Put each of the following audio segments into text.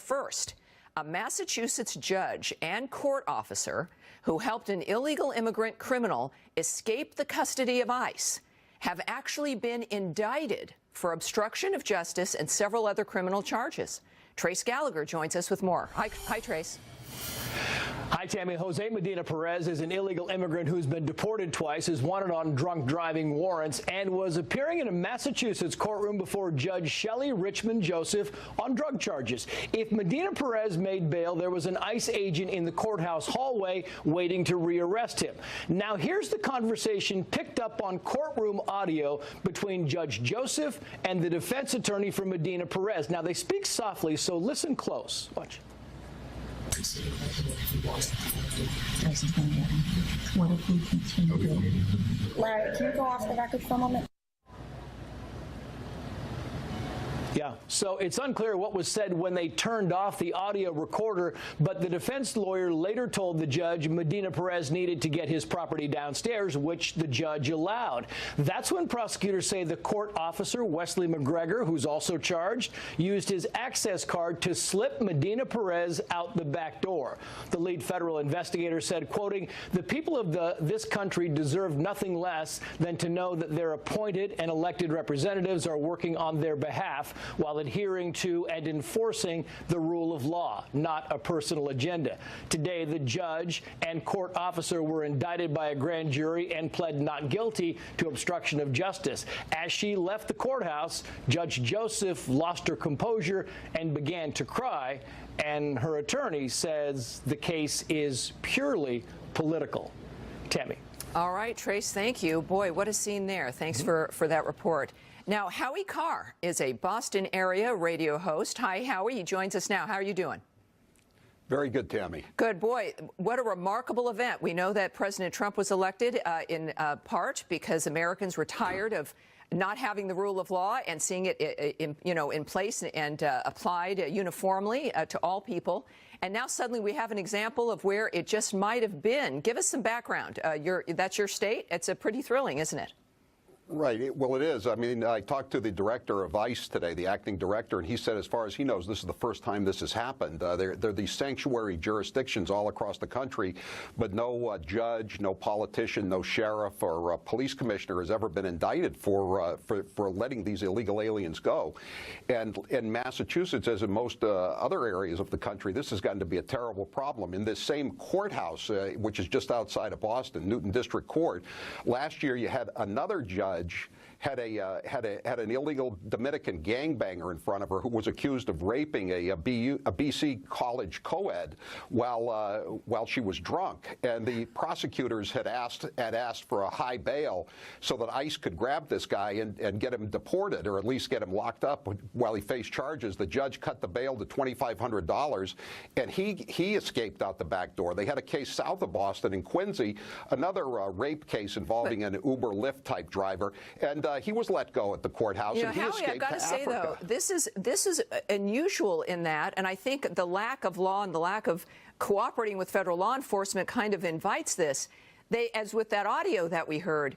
first, a Massachusetts judge and court officer who helped an illegal immigrant criminal escape the custody of ICE have actually been indicted for obstruction of justice and several other criminal charges. Trace Gallagher joins us with more. Hi, Trace. Hi, Tammy. Jose Medina Perez is an illegal immigrant who's been deported twice, is wanted on drunk driving warrants, and was appearing in a Massachusetts courtroom before Judge Shelley Richmond Joseph on drug charges. If Medina Perez made bail, there was an ICE agent in the courthouse hallway waiting to rearrest him. Now, here's the conversation picked up on courtroom audio between Judge Joseph and the defense attorney for Medina Perez. Now, they speak softly, so listen close. Watch. What if we continue? Larry, can you go off the record for a moment? Yeah, so it's unclear what was said when they turned off the audio recorder, but the defense lawyer later told the judge Medina Perez needed to get his property downstairs, which the judge allowed. That's when prosecutors say the court officer, Wesley McGregor, who's also charged, used his access card to slip Medina Perez out the back door. The lead federal investigator said, quoting, "The people of this country deserve nothing less than to know that their appointed and elected representatives are working on their behalf while adhering to and enforcing the rule of law, not a personal agenda." Today, the judge and court officer were indicted by a grand jury and pled not guilty to obstruction of justice. As she left the courthouse, Judge Joseph lost her composure and began to cry, and her attorney says the case is purely political. Tammy. All right, Trace, thank you. Boy, what a scene there. Thanks for that report. Now, Howie Carr is a Boston area radio host. Hi, Howie. He joins us now. How are you doing? Very good, Tammy. Good. Boy, what a remarkable event. We know that President Trump was elected in part because Americans were tired of not having the rule of law and seeing it in place and applied uniformly to all people. And now suddenly we have an example of where it just might have been. Give us some background. That's your state. It's pretty thrilling, isn't it? Right. Well, it is. I mean, I talked to the director of ICE today, the acting director, and he said as far as he knows, this is the first time this has happened. There are these sanctuary jurisdictions all across the country, but no judge, no politician, no sheriff or police commissioner has ever been indicted for letting these illegal aliens go. And in Massachusetts, as in most other areas of the country, this has gotten to be a terrible problem. In this same courthouse, which is just outside of Boston, Newton District Court, last year you had another judge had an illegal Dominican gangbanger in front of her who was accused of raping a BC college co-ed while she was drunk, and the prosecutors had asked for a high bail so that ICE could grab this guy and get him deported, or at least get him locked up while he faced charges. The judge cut the bail to $2,500, and he escaped out the back door. They had a case south of Boston in Quincy, another rape case involving an Uber Lyft type driver. And he was let go at the courthouse, and he Howie, escaped I've got to say, Africa. though, this is unusual in that, and I think the lack of law and the lack of cooperating with federal law enforcement kind of invites this. As with that audio that we heard,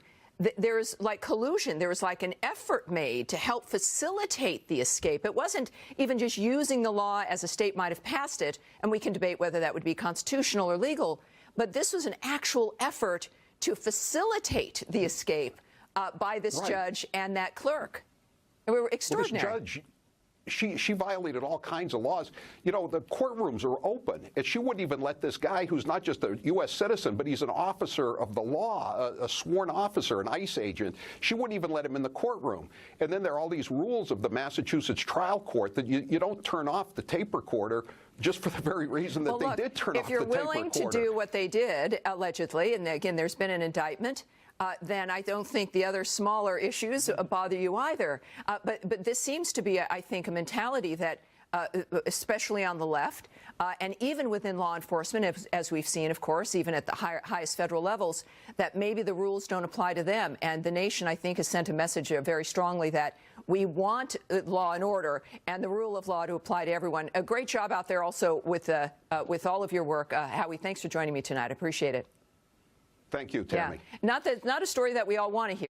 there's like collusion. There was like an effort made to help facilitate the escape. It wasn't even just using the law as a state might have passed it, and we can debate whether that would be constitutional or legal, but this was an actual effort to facilitate the escape by this judge and that clerk. And we were extraordinary. Well, this judge, she violated all kinds of laws. You know, the courtrooms are open, and she wouldn't even let this guy, who's not just a U.S. citizen, but he's an officer of the law, a sworn officer, an ICE agent. She wouldn't even let him in the courtroom. And then there are all these rules of the Massachusetts trial court that you don't turn off the tape recorder just for the very reason that they did turn off the tape recorder. If you're willing to do what they did, allegedly, and again, there's been an indictment, then I don't think the other smaller issues bother you either. But this seems to be, I think, a mentality that, especially on the left, and even within law enforcement, as we've seen, of course, even at the highest federal levels, that maybe the rules don't apply to them. And the nation, I think, has sent a message very strongly that we want law and order and the rule of law to apply to everyone. A great job out there also with all of your work. Howie, thanks for joining me tonight. I appreciate it. Thank you, Tammy. Yeah. Not a story that we all want to hear.